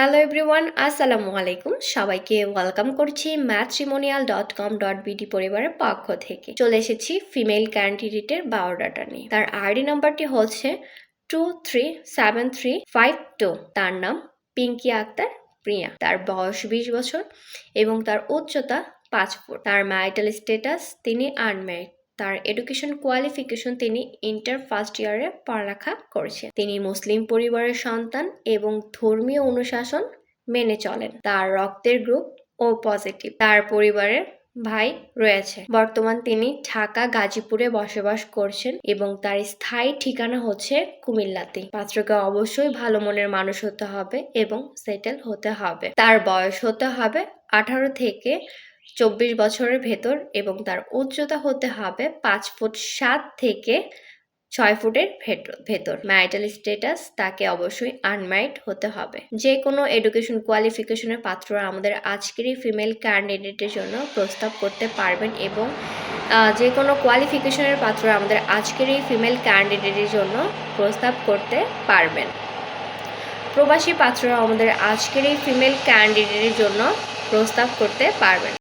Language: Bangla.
হ্যালো এভরিওয়ান, আসসালামু আলাইকুম। সবাইকে ওয়েলকাম করছি matrimonial.com.bd পরিবারের পক্ষ থেকে। চলে এসেছি ফিমেল ক্যান্ডিডেটের বায়োডাটা নিয়ে। তার আইডি নাম্বারটি হচ্ছে 237352। তার নাম পিঙ্কি আক্তার প্রিয়া। তার বয়স 20 বছর এবং তার উচ্চতা 5 ফুট। তার ম্যারিটাল স্ট্যাটাস তিনি আনম্যারিড। তার এডুকেশন কোয়ালিফিকেশন তিনি ইন্টার ফার্স্ট ইয়ারে পড়ালেখা করেছেন। তিনি মুসলিম পরিবারের সন্তান এবং ধর্মীয় অনুশাসন মেনে চলেন। তার রক্তের গ্রুপ ও পজিটিভ। তার পরিবারের ভাই রয়েছে। বর্তমান তিনি ঢাকা গাজীপুরে বসবাস করছেন এবং তার স্থায়ী ঠিকানা হচ্ছে কুমিল্লাতে। পাত্রকে অবশ্যই ভালো মনের মানুষ হতে হবে এবং সেটেল হতে হবে। তার বয়স হতে হবে 18 থেকে 24 বছরের ভেতর এবং তার উচ্চতা হতে হবে 5 ফুট 7 থেকে 6 ফুটের ভেতর। ম্যারিটাল স্ট্যাটাস তাকে অবশ্যই আনম্যারিড হতে হবে। যে কোনো এডুকেশন কোয়ালিফিকেশনের পাত্ররা আমাদের আজকের এই ফিমেল ক্যান্ডিডেটের জন্য প্রস্তাব করতে পারবেন এবং যে কোনো কোয়ালিফিকেশনের পাত্ররা আমাদের আজকের এই ফিমেল ক্যান্ডিডেটের জন্য প্রস্তাব করতে পারবেন। প্রবাসী পাত্ররা আমাদের আজকের এই ফিমেল ক্যান্ডিডেটের জন্য প্রস্তাব করতে পারবেন।